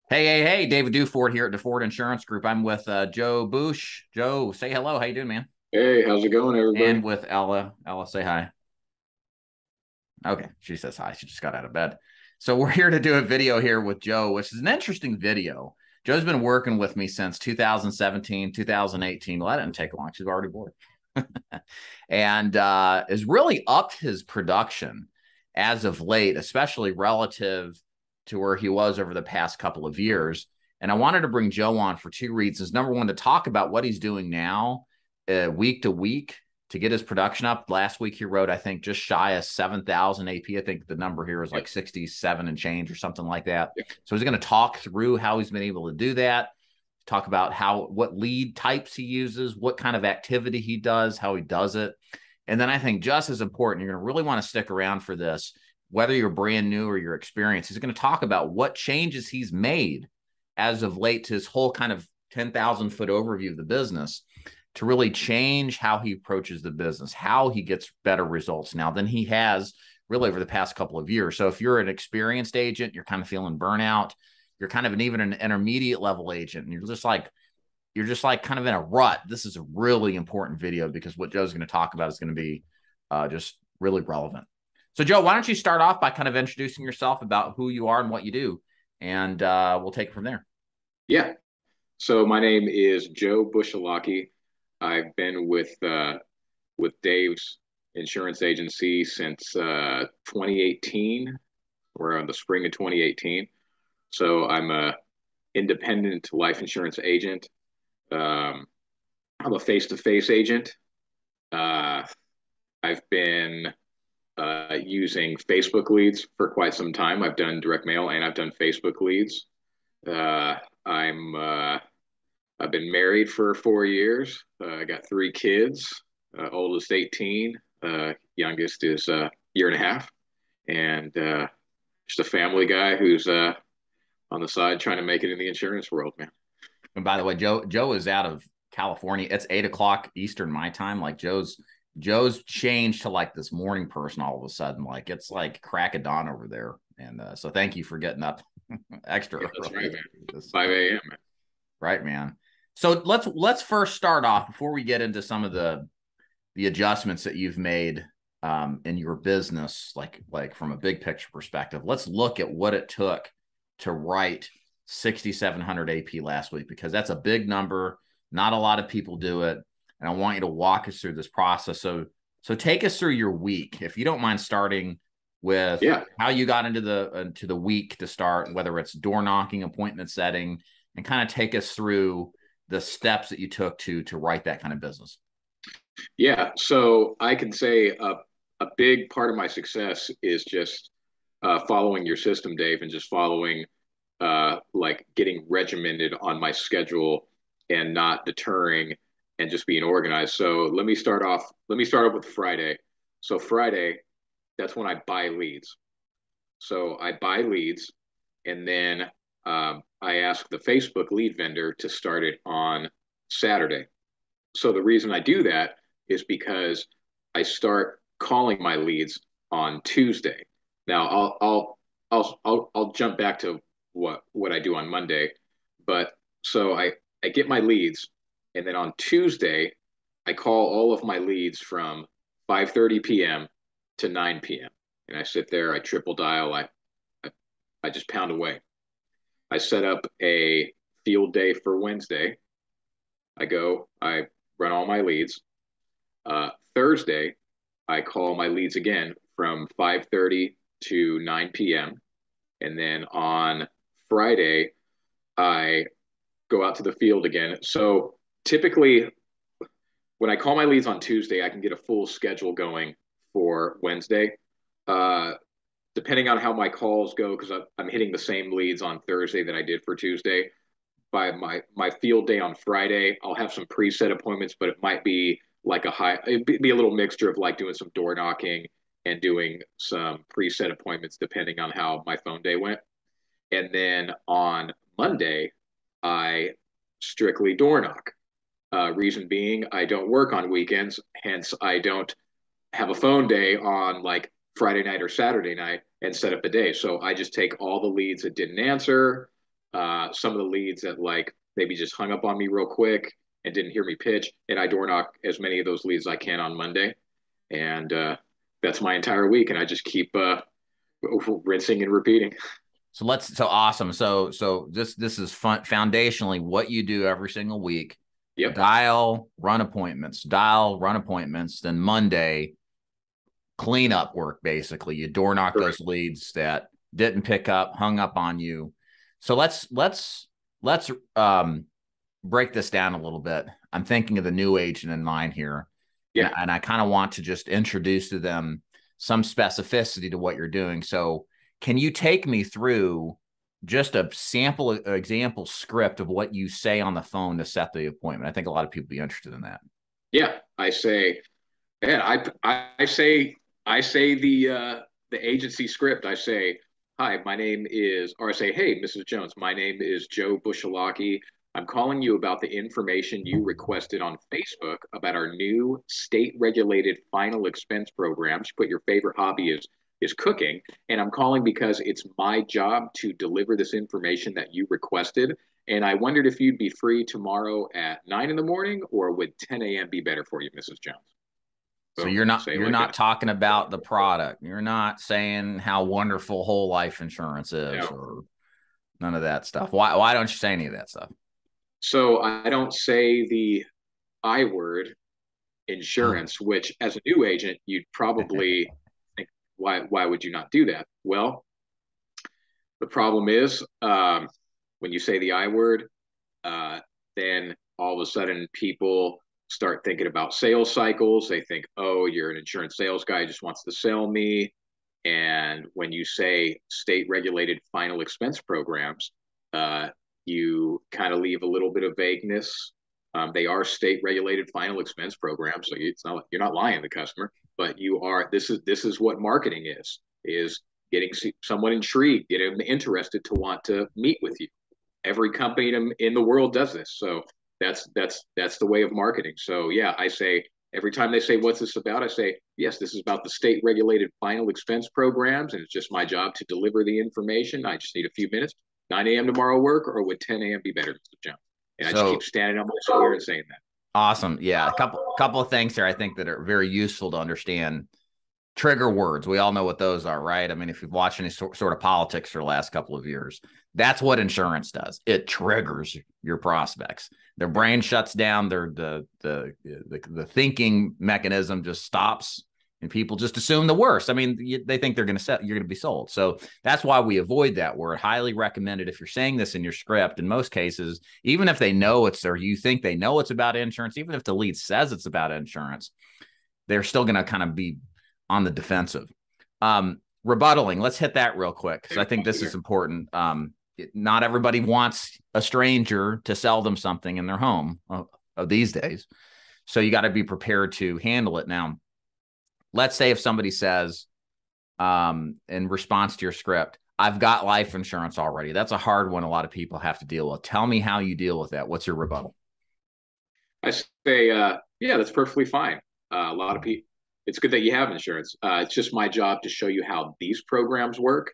Hey, David Duford here at DeFord Insurance Group. I'm with Joe Bush. Joe, say hello. How you doing, man? Hey, how's it going, And everybody? with Ella. Ella, say hi. Okay, she says hi. She just got out of bed. So we're here to do a video here with Joe, which is an interesting video. Joe's been working with me since 2017, 2018. Well, that didn't take long. She's already bored. And has really upped his production as of late, especially relative to where he was over the past couple of years. And I wanted to bring Joe on for two reasons. Number one, to talk about what he's doing now, week to week, to get his production up. Last week he wrote, I think, just shy of 7,000 AP. I think the number here is Yep, like 67 and change or something like that. yep, So he's going to talk through how he's been able to do that, talk about what lead types he uses, what kind of activity he does, how he does it. And then I think just as important, you're going to really want to stick around for this, whether you're brand new or you're experienced. He's going to talk about what changes he's made as of late to his whole kind of 10,000-foot overview of the business to really change how he approaches the business, how he gets better results now than he has really over the past couple of years. So if you're an experienced agent, you're kind of feeling burnout, you're kind of even an intermediate level agent, and you're just like kind of in a rut. This is a really important video because what Joe's going to talk about is going to be just really relevant. So, Joe, why don't you start off by kind of introducing yourself about who you are and what you do, and we'll take it from there. yeah. So my name is Joe Bushalaki. I've been with Dave's insurance agency since 2018. We're on the spring of 2018. So I'm a independent life insurance agent. Um, I'm a face-to-face agent. Uh, I've been using Facebook leads for quite some time. I've done direct mail and I've done Facebook leads. Uh, I'm I've been married for 4 years. I got three kids. Oldest 18, youngest is a year and a half, and just a family guy who's on the side trying to make it in the insurance world, man. And by the way, Joe is out of California. It's 8 o'clock Eastern my time. Like Joe's changed to like this morning person all of a sudden. Like it's like crack of dawn over there. And so thank you for getting up extra Yeah, that's right, early. man. This, 5 a.m., man. right, man. So let's first start off before we get into some of the adjustments that you've made in your business, like from a big picture perspective. Let's look at what it took to write 6,700 AP last week, because that's a big number. Not a lot of people do it, and I want you to walk us through this process. So take us through your week, if you don't mind, starting with Yeah, how you got into the week to start, whether it's door knocking, appointment setting, and kind of take us through the steps that you took to write that kind of business. yeah. So I can say a big part of my success is just following your system, Dave, and just following like getting regimented on my schedule and not deterring and just being organized. So let me start off. Let me start off with Friday. So Friday, that's when I buy leads. So I buy leads, and then I ask the Facebook lead vendor to start it on Saturday. So the reason I do that is because I start calling my leads on Tuesday. Now I'll jump back to what I do on Monday, but so I get my leads, and then on Tuesday I call all of my leads from 5:30 p.m. to 9 p.m. and I sit there, I triple dial, I I just pound away. I set up a field day for Wednesday. I go, I run all my leads. Thursday, I call my leads again from 5:30 to 9 p.m. And then on Friday, I go out to the field again. So typically, when I call my leads on Tuesday, I can get a full schedule going for Wednesday. Uh, Depending on how my calls go, because I'm hitting the same leads on Thursday that I did for Tuesday. By my field day on Friday, I'll have some preset appointments, but it might be like it'd be a little mixture of like doing some door knocking and doing some preset appointments depending on how my phone day went. And then on Monday, I strictly door knock. Reason being, I don't work on weekends, hence I don't have a phone day on like Friday night or Saturday night and set up a day. So I just take all the leads that didn't answer. some of the leads that like maybe just hung up on me real quick and didn't hear me pitch, and I door knock as many of those leads as I can on Monday, and that's my entire week, and I just keep rinsing and repeating. So awesome. So this is fun foundationally what you do every single week. Yep. Dial, run appointments, then Monday, cleanup work, basically. You door knock those leads that didn't pick up, hung up on you. So let's break this down a little bit. I'm thinking of the new agent in line here. Yeah. And I kind of want to just introduce to them some specificity to what you're doing. So can you take me through just a sample example script of what you say on the phone to set the appointment? I think a lot of people be interested in that. Yeah. I say, yeah, I say the agency script. I say, hi, my name is, or I say, hey, Mrs. Jones, my name is Joe Bushalaki. I'm calling you about the information you requested on Facebook about our new state-regulated final expense programs. Put your favorite hobby is cooking, and I'm calling because it's my job to deliver this information that you requested. And I wondered if you'd be free tomorrow at 9 in the morning, or would 10 a.m. be better for you, Mrs. Jones? So you're not talking about the product. You're not saying how wonderful whole life insurance is, or none of that stuff. Why don't you say any of that stuff? So I don't say the I word, insurance, which as a new agent, you'd probably think, why would you not do that? Well, the problem is when you say the I word, then all of a sudden people start thinking about sales cycles. They think, oh, you're an insurance sales guy, just wants to sell me. And when you say state regulated final expense programs, you kind of leave a little bit of vagueness. They are state regulated final expense programs, so it's not, you're not lying to the customer, but you are. This is what marketing is getting someone intrigued, getting them interested to want to meet with you. Every company in the world does this, so that's the way of marketing. So yeah, I say every time they say, what's this about? I say, yes, this is about the state regulated final expense programs, and it's just my job to deliver the information. I just need a few minutes. 9 a.m. tomorrow work, or would 10 a.m. be better, Mr. Jones? And I just keep standing on my square and saying that. Awesome. Yeah. A couple of things here I think that are very useful to understand. Trigger words. We all know what those are, right? I mean, if you've watched any sort of politics for the last couple of years, that's what insurance does. It triggers your prospects. Their brain shuts down. The thinking mechanism just stops, and people just assume the worst. I mean, they think you're going to be sold. So that's why we avoid that word. Highly recommended if you're saying this in your script. In most cases, even if they know you think they know it's about insurance, even if the lead says it's about insurance, they're still going to kind of be on the defensive. Rebuttaling. Let's hit that real quick, because I think this is important. Not everybody wants a stranger to sell them something in their home these days. So you got to be prepared to handle it. Now, let's say if somebody says, in response to your script, I've got life insurance already. That's a hard one a lot of people have to deal with. Tell me how you deal with that. What's your rebuttal? I say, yeah, that's perfectly fine. A lot of people, it's good that you have insurance. It's just my job to show you how these programs work.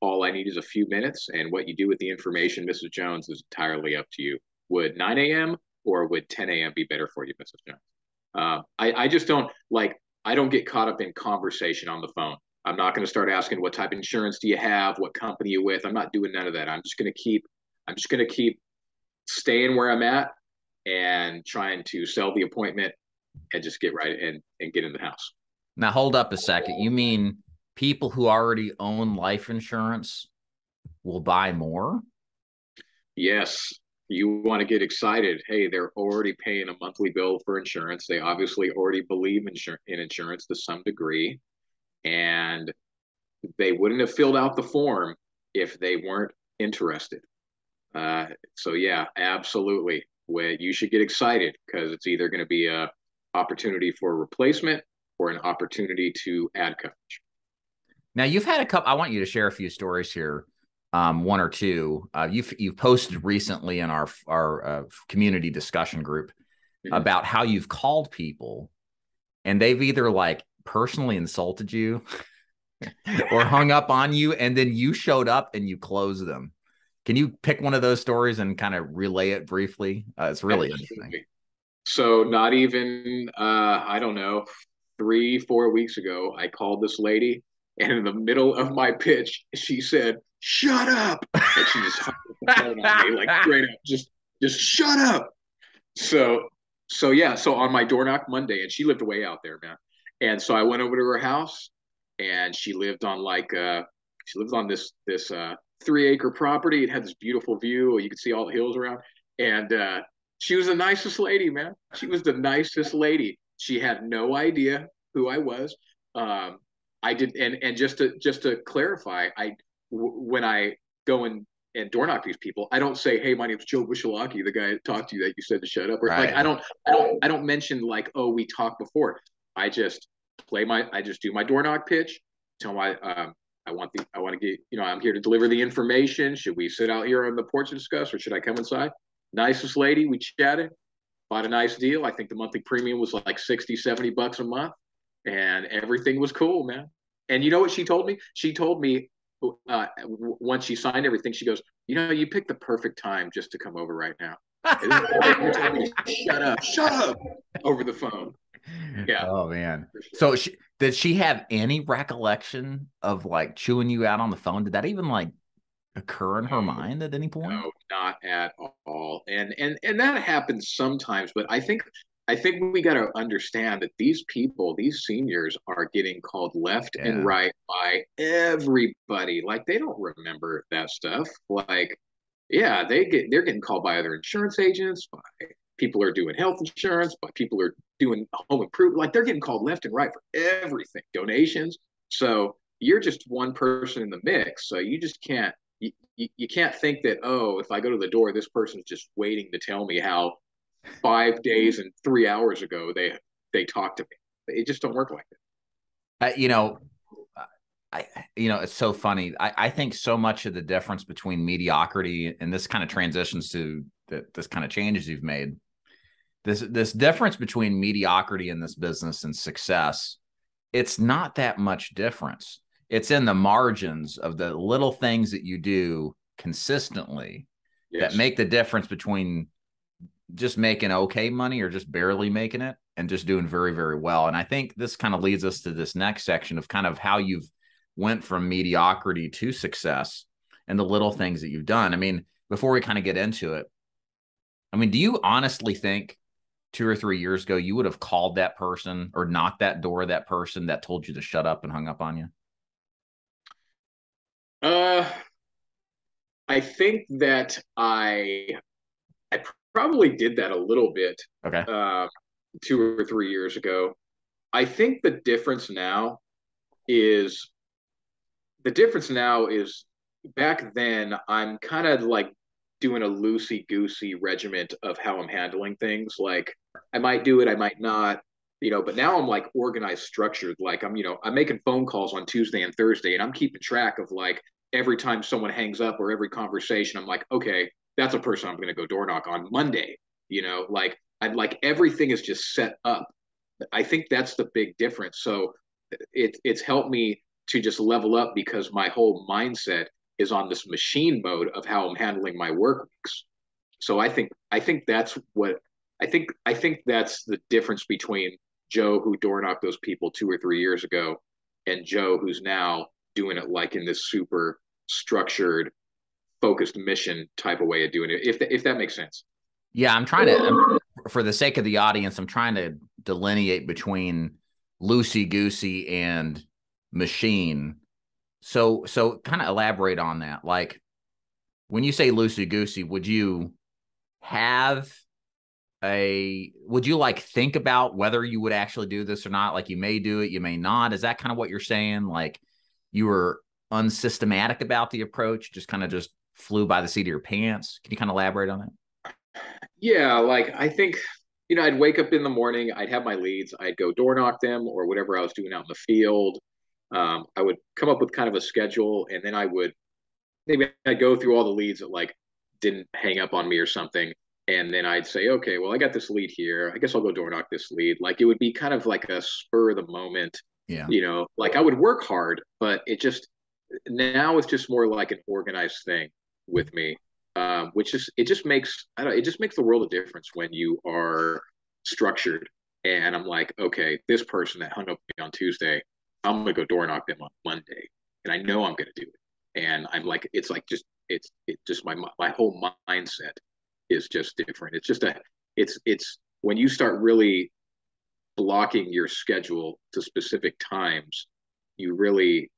All I need is a few minutes, and what you do with the information, Mrs. Jones, is entirely up to you. Would 9 a.m. or would 10 a.m. be better for you, Mrs. Jones? I just don't like, I don't get caught up in conversation on the phone. I'm not going to start asking what type of insurance do you have, what company you with. I'm not doing none of that. I'm just going to keep staying where I'm at and trying to sell the appointment and just get right and get in the house. Now, hold up a second. You mean people who already own life insurance will buy more? Yes. You want to get excited. Hey, they're already paying a monthly bill for insurance. They obviously already believe in insurance to some degree. And they wouldn't have filled out the form if they weren't interested. So yeah, absolutely. You should get excited, because it's either going to be a opportunity for a replacement or an opportunity to add coverage. Now, you've had a couple. I want you to share a few stories here, one or two. You've posted recently in our community discussion group about how you've called people, and they've either like personally insulted you or hung up on you, and then you showed up and you closed them. Can you pick one of those stories and kind of relay it briefly? It's really interesting. Absolutely. So not even I don't know, 3, 4 weeks ago, I called this lady, and in the middle of my pitch, she said, "Shut up!" And she just hung the phone on me, like straight up, just shut up. So yeah, so on my door knock Monday, and she lived way out there, man. And so I went over to her house, and she lived on this 3 acre property. It had this beautiful view. You could see all the hills around. And she was the nicest lady, man. She was the nicest lady. She had no idea who I was. I did, and just to clarify, when I go and door knock these people, I don't say, "Hey, my name's Joe Bushalaki, the guy that talked to you that you said to shut up." Or like, Right. I don't mention like, "Oh, we talked before." I just I just do my door knock pitch. Tell my I want to get, I'm here to deliver the information. Should we sit out here on the porch and discuss, or should I come inside? Nicest lady, we chatted, bought a nice deal. I think the monthly premium was like 60, $70 a month, and everything was cool, man. And you know what she told me? She told me once she signed everything, she goes, "You picked the perfect time just to come over right now." And then you told me to shut up over the phone. Yeah. Oh man. Sure. So did she have any recollection of like chewing you out on the phone? Did that even like occur in her No, mind at any point? no, not at all. And that happens sometimes, but I think we got to understand that these people, these seniors, are getting called left and Yeah. right by everybody. Like they don't remember that stuff. Like, yeah, they're getting called by other insurance agents, by people who are doing health insurance, by people who are doing home improvement. Like they're getting called left and right for everything, donations. So you're just one person in the mix. So you just can't you can't think that, oh, if I go to the door, this person's just waiting to tell me how 5 days and 3 hours ago they talked to me. It just don't work like Uh, you know, I it's so funny. I think so much of the difference between mediocrity and this kind of transitions to this kind of changes you've made. This difference between mediocrity in this business and success, it's not that much difference. It's in the margins of the little things that you do consistently that. that Yes. make the difference between just making okay money or just barely making it and just doing very, very well. And I think this kind of leads us to this next section of kind of how you've went from mediocrity to success and the little things that you've done. I mean, before we kind of get into it, I mean, do you honestly think 2 or 3 years ago you would have called that person or knocked that door of that person that told you to shut up and hung up on you? Uh, I think that I probably did that a little bit Okay. uh, 2 or 3 years ago. I think is the difference now is back then I'm kind of like doing a loosey goosey regiment of how I'm handling things. Like I might do it, I might not, but now I'm like organized, structured. Like I'm making phone calls on Tuesday and Thursday, and I'm keeping track of like every time someone hangs up or every conversation. I'm like, okay, that's a person I'm going to go door knock on Monday. Like I'm like everything is just set up. I think that's the big difference. So it's helped me to just level up because my whole mindset is on this machine mode of how I'm handling my work weeks. So I think that's what I think that's the difference between Joe, who door knocked those people 2 or 3 years ago, and Joe, who's now doing it like in this super structured, focused mission type of way of doing it. If that makes sense. Yeah, for the sake of the audience, I'm trying to delineate between loosey goosey and machine. So kind of elaborate on that. Like when you say loosey goosey, have would you like think about whether you would actually do this or not? Like you may do it, you may not. Is that kind of what you're saying? Like you were unsystematic about the approach, just flew by the seat of your pants. Can you kind of elaborate on that? Yeah, like I think, I'd wake up in the morning, I'd have my leads, I'd go door knock them or whatever I was doing out in the field. I would come up with kind of a schedule, and then maybe I'd go through all the leads that like didn't hang up on me or something. And then I'd say, okay, well, I got this lead here. I guess I'll go door knock this lead. Like it would be kind of like a spur of the moment, Yeah. like I would work hard, but now it's just more like an organized thing. with me, which is it just makes I don't know, it just makes the world of difference when you are structured. And I'm like, okay, this person that hung up me on Tuesday, I'm gonna go door knock them on Monday, and I know I'm gonna do it. And I'm like, it's like just it's just my whole mindset is just different. It's just it's when you start really blocking your schedule to specific times, you really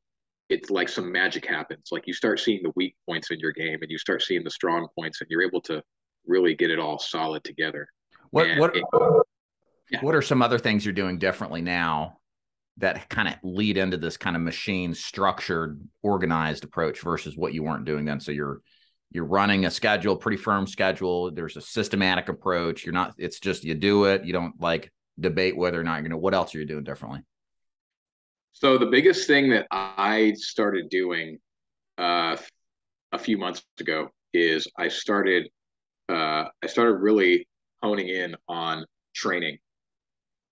it's like some magic happens. Like you start seeing the weak points in your game and you start seeing the strong points and you're able to really get it all solid together. What And what it, yeah. what are some other things you're doing differently now that kind of lead into this kind of machine structured, organized approach versus what you weren't doing then? So you're running a schedule, pretty firm schedule. There's a systematic approach. You're not, it's just you do it. You don't like debate whether or not you're going to, what else are you doing differently? So the biggest thing that I started doing a few months ago is I started really honing in on training.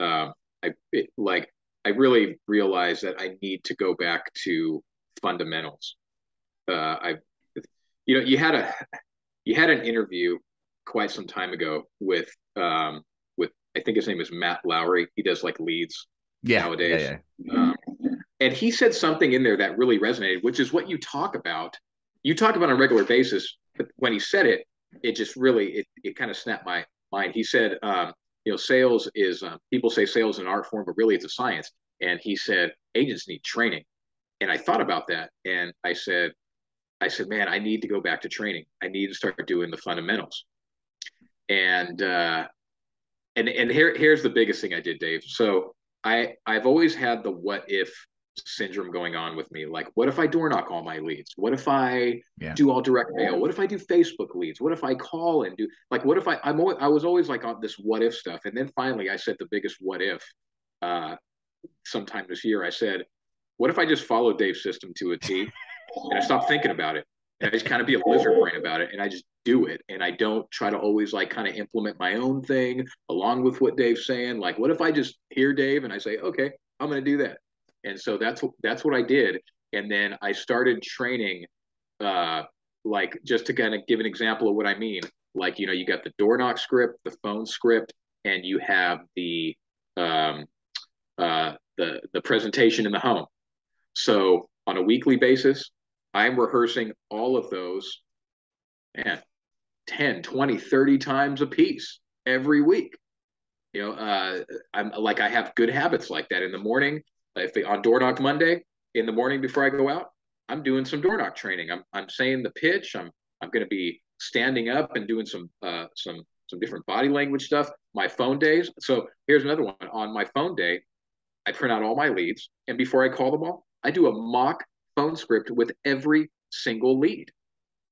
Like I really realized that I need to go back to fundamentals. I you know you had an interview quite some time ago with I think his name is Matt Lowry. He does like leads Yeah. Yeah. nowadays. Yeah. And he said something in there that really resonated, which is what you talk about. You talk about on a regular basis, but when he said it, it just really it kind of snapped my mind. He said, sales is people say sales is an art form, but really it's a science. And he said agents need training. And I thought about that, and man, I need to go back to training. I need to start doing the fundamentals. And here's the biggest thing I did, Dave. So I've always had the what if syndrome going on with me. Like, what if I door knock all my leads? What if I do all direct mail? What if I do Facebook leads? What if I call and do like what if I was always like on this what if stuff. And then finally I said the biggest what if sometime this year. I said, what if I just follow Dave's system to a T and I stop thinking about it? And I just kind of be a lizard brain about it and I just do it. And I don't try to always like kind of implement my own thing along with what Dave's saying. Like, what if I just hear Dave and I say, okay, I'm going to do that. And so that's what I did. And then I started training, like just to kind of give an example of what I mean. Like, you got the door knock script, the phone script, and you have the presentation in the home. So on a weekly basis, I'm rehearsing all of those, man, 10, 20, 30 times a piece every week. I'm like, I have good habits like that in the morning. On door knock Monday in the morning before I go out, I'm doing some door knock training. I'm saying the pitch. I'm going to be standing up and doing some different body language stuff. My phone days. So here's another one. On my phone day, I print out all my leads, and before I call them all, I do a mock phone script with every single lead.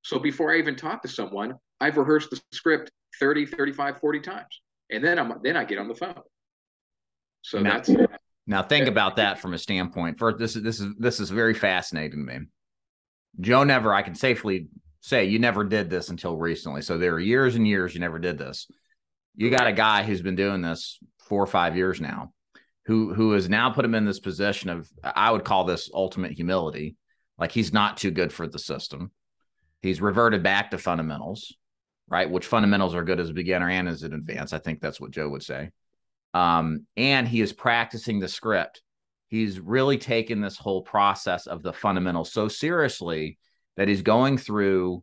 So before I even talk to someone, I've rehearsed the script 30, 35, 40 times. And then I get on the phone. So now think about that from a standpoint. First, this is very fascinating to me. Joe I can safely say you never did this until recently. So there are years and years you never did this. You got a guy who's been doing this 4 or 5 years now, who has now put him in this position of, I would call this ultimate humility. Like he's not too good for the system. He's reverted back to fundamentals, right? Which fundamentals are good as a beginner and as an advanced. I think that's what Joe would say. And he is practicing the script. He's really taken this whole process of the fundamentals so seriously that he's going through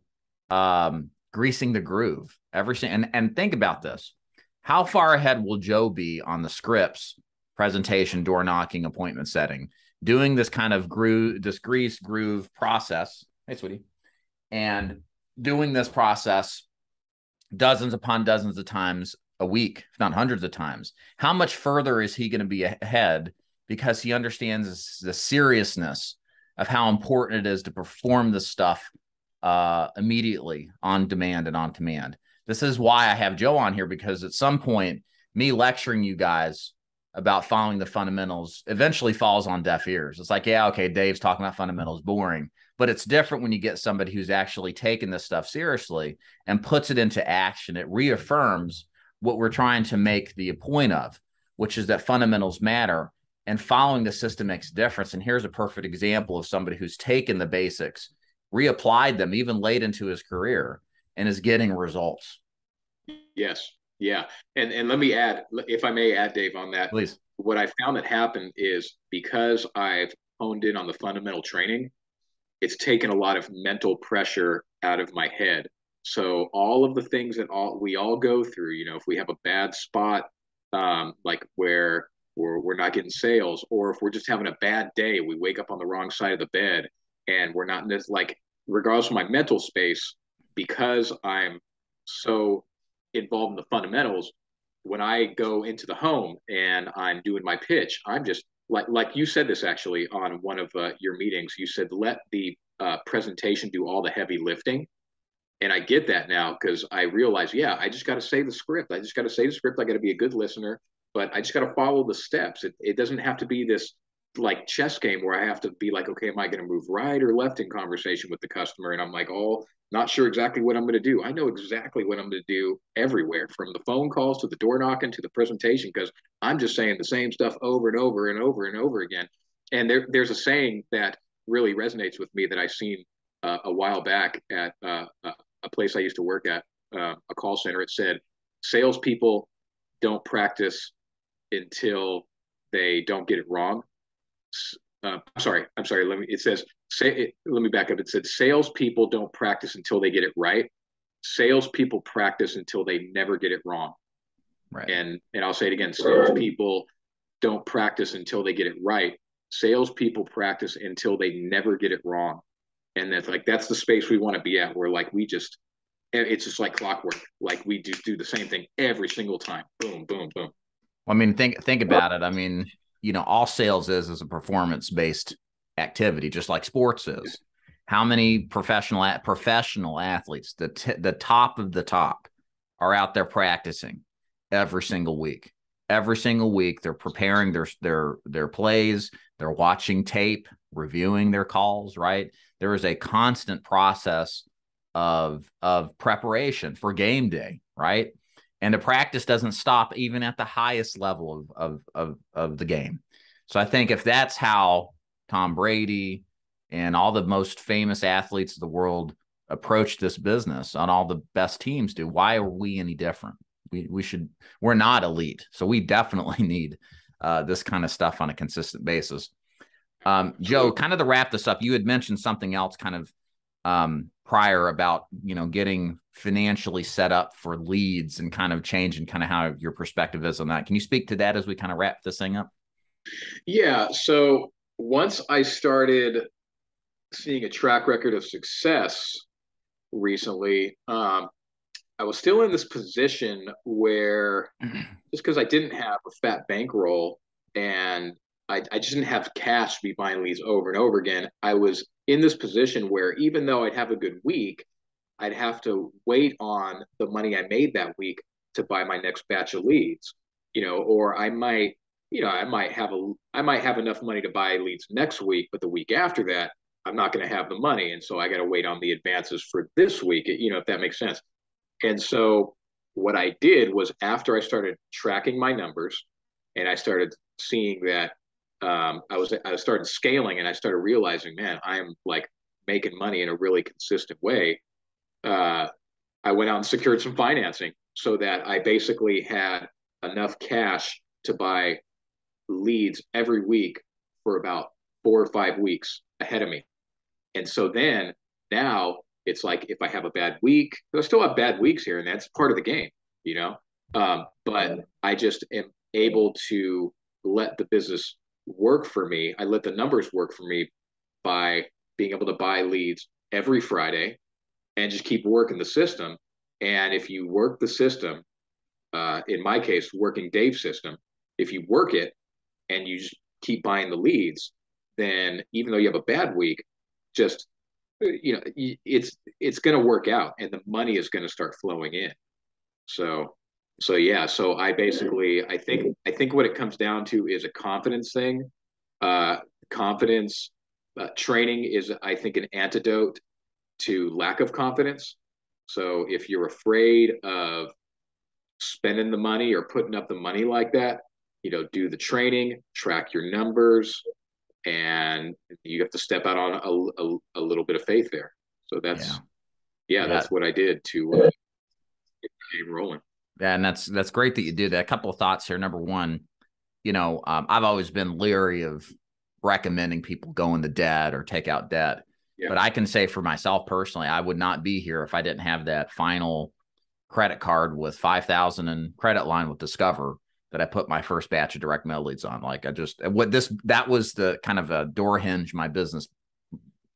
greasing the groove and think about this. How far ahead will Joe be on the scripts, presentation, door knocking, appointment setting, doing this kind of this grease groove process? Hey, sweetie. And doing this process dozens upon dozens of times a week, if not hundreds of times. How much further is he going to be ahead because he understands the seriousness of how important it is to perform this stuff immediately on demand and on command. This is why I have Joe on here, because at some point, me lecturing you guys about following the fundamentals eventually falls on deaf ears. It's like, yeah, okay, Dave's talking about fundamentals, boring. But it's different when you get somebody who's actually taken this stuff seriously and puts it into action. It reaffirms what we're trying to make the point of, which is that fundamentals matter and following the system makes a difference. And here's a perfect example of somebody who's taken the basics reapplied them even late into his career and is getting results. Yes. Yeah. And let me add, if I may add, Dave, on that, Please. what I found that happened is because I've honed in on the fundamental training, it's taken a lot of mental pressure out of my head. So all of the things that we all go through, if we have a bad spot, like where we're not getting sales, or if we're just having a bad day, we wake up on the wrong side of the bed, and we're not in this, like, regardless of my mental space, because I'm so involved in the fundamentals. When I go into the home and I'm doing my pitch, I'm just like you said this actually on one of your meetings. You said let the presentation do all the heavy lifting, and I get that now because I realize, yeah, I just got to say the script. I just got to say the script. I got to be a good listener, but I just got to follow the steps. It doesn't have to be this like chess game where I have to be like, okay, am I going to move right or left in conversation with the customer? And I'm like, oh, not sure exactly what I'm going to do. I know exactly what I'm going to do everywhere, from the phone calls to the door knocking to the presentation, because I'm just saying the same stuff over and over and over and over again. And there's a saying that really resonates with me that I seen a while back at a place I used to work at, a call center. It said, salespeople don't practice until they don't get it wrong. I'm sorry. Let me back up. It said, salespeople don't practice until they get it right. Salespeople practice until they never get it wrong. Right. And I'll say it again. Salespeople don't practice until they get it right. Salespeople practice until they never get it wrong. And that's the space we want to be at, where like it's just like clockwork. Like we just do the same thing every single time. Boom, boom, boom. I mean, think about it. I mean, all sales is a performance-based activity, just like sports is. How many professional athletes, the top of the top, are out there practicing every single week? Every single week, they're preparing their plays, they're watching tape, reviewing their calls, right? There is a constant process of preparation for game day, right? And the practice doesn't stop even at the highest level of the game. So I think if that's how Tom Brady and all the most famous athletes of the world approach this business, on all the best teams do, why are we any different? We're not elite. So we definitely need this kind of stuff on a consistent basis. Joe, kind of to wrap this up, you had mentioned something else kind of prior about, getting financially set up for leads and kind of changing kind of how your perspective is on that. Can you speak to that as we kind of wrap this thing up? Yeah. So once I started seeing a track record of success recently, I was still in this position where just because I didn't have a fat bankroll and I just didn't have cash to be buying leads over and over again, I was in this position where even though I'd have a good week, I'd have to wait on the money I made that week to buy my next batch of leads, or I might have enough money to buy leads next week, but the week after that, I'm not going to have the money. And so I got to wait on the advances for this week, if that makes sense. And so what I did was, after I started tracking my numbers and I started seeing that I started scaling, and I started realizing, man, I'm like making money in a really consistent way. I went out and secured some financing so that I basically had enough cash to buy leads every week for about 4 or 5 weeks ahead of me. And so then now it's like, if I have a bad week, I still have bad weeks here, and that's part of the game, but I just am able to let the business work for me. I let the numbers work for me by being able to buy leads every Friday and just keep working the system. And if you work the system, in my case, working Dave's system, if you work it and you just keep buying the leads, then even though you have a bad week, just it's going to work out, and the money is going to start flowing in. So yeah. So I think what it comes down to is a confidence thing. Confidence training is, I think, an antidote to lack of confidence. So if you're afraid of spending the money or putting up the money like that, do the training, track your numbers, and you have to step out on a little bit of faith there. So Yeah. that's Yeah. what I did to get the game rolling. Yeah. And that's great that you did that. A couple of thoughts here. Number one, I've always been leery of recommending people go into debt or take out debt. Yeah. But I can say for myself personally, I would not be here if I didn't have that final credit card with 5,000 in credit line with Discover that I put my first batch of direct mail leads on. Like that was the kind of a door hinge my business,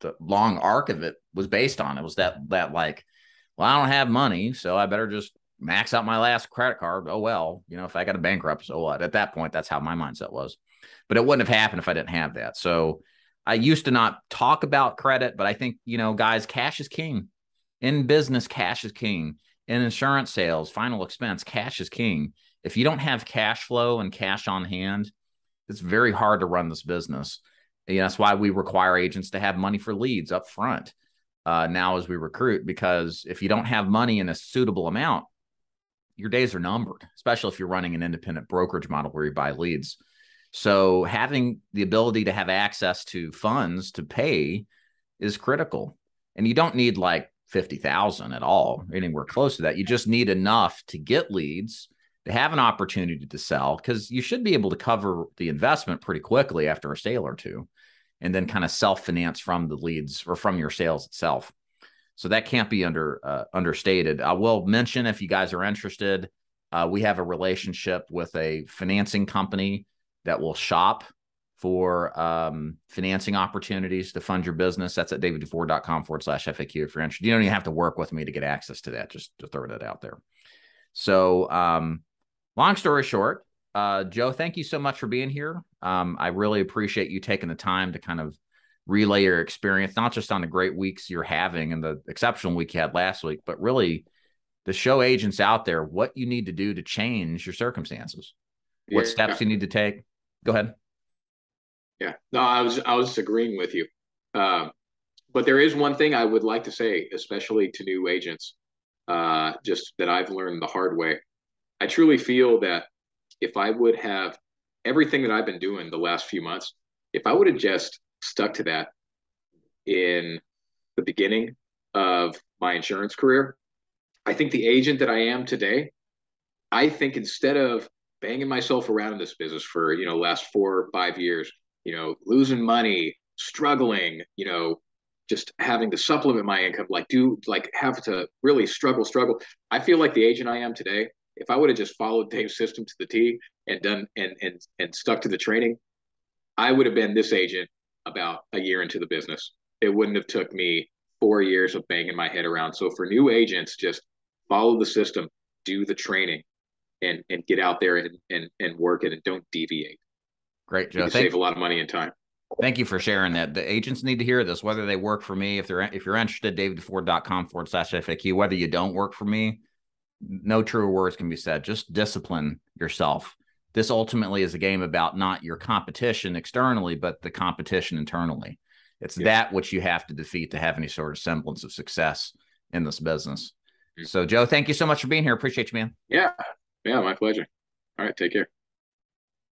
the long arc of it was based on. It was that like, well, I don't have money, so I better just max out my last credit card. Oh, well, if I got a bankrupt, so what? At that point, that's how my mindset was. But it wouldn't have happened if I didn't have that. So I used to not talk about credit, but I think, guys, cash is king. In business, cash is king. In insurance sales, final expense, cash is king. If you don't have cash flow and cash on hand, it's very hard to run this business. That's why we require agents to have money for leads up front now as we recruit, because if you don't have money in a suitable amount, your days are numbered, especially if you're running an independent brokerage model where you buy leads. So having the ability to have access to funds to pay is critical. And you don't need like 50,000 at all, anywhere close to that. You just need enough to get leads, to have an opportunity to sell, because you should be able to cover the investment pretty quickly after a sale or two, and then kind of self-finance from the leads or from your sales itself. So that can't be understated. I will mention, if you guys are interested, we have a relationship with a financing company that will shop for financing opportunities to fund your business. That's at daviddufour.com/FAQ if you're interested. You don't even have to work with me to get access to that, just to throw that out there. So long story short, Joe, thank you so much for being here. I really appreciate you taking the time to kind of relay your experience, not just on the great weeks you're having and the exceptional week you had last week, but really to show agents out there what you need to do to change your circumstances, what steps you need to take. Go ahead. Yeah, no, I was agreeing with you. But there is one thing I would like to say, especially to new agents, just that I've learned the hard way. I truly feel that if I would have everything that I've been doing the last few months, if I would have just stuck to that in the beginning of my insurance career, I think the agent that I am today, I think instead of banging myself around in this business for, last 4 or 5 years, losing money, struggling, just having to supplement my income, have to really struggle. I feel like the agent I am today, if I would have just followed Dave's system to the T and done and stuck to the training, I would have been this agent about a year into the business. It wouldn't have took me 4 years of banging my head around. So for new agents, just follow the system, do the training, and get out there and work it, and don't deviate. Great, Joe. You can save a lot of money and time. Thank you for sharing that. The agents need to hear this, whether they work for me. If you're interested, daviddufour.com/FAQ. Whether you don't work for me, no truer words can be said. Just discipline yourself. This ultimately is a game about not your competition externally, but the competition internally. It's that which you have to defeat to have any sort of semblance of success in this business. So, Joe, thank you so much for being here. Appreciate you, man. Yeah, my pleasure. All right, take care.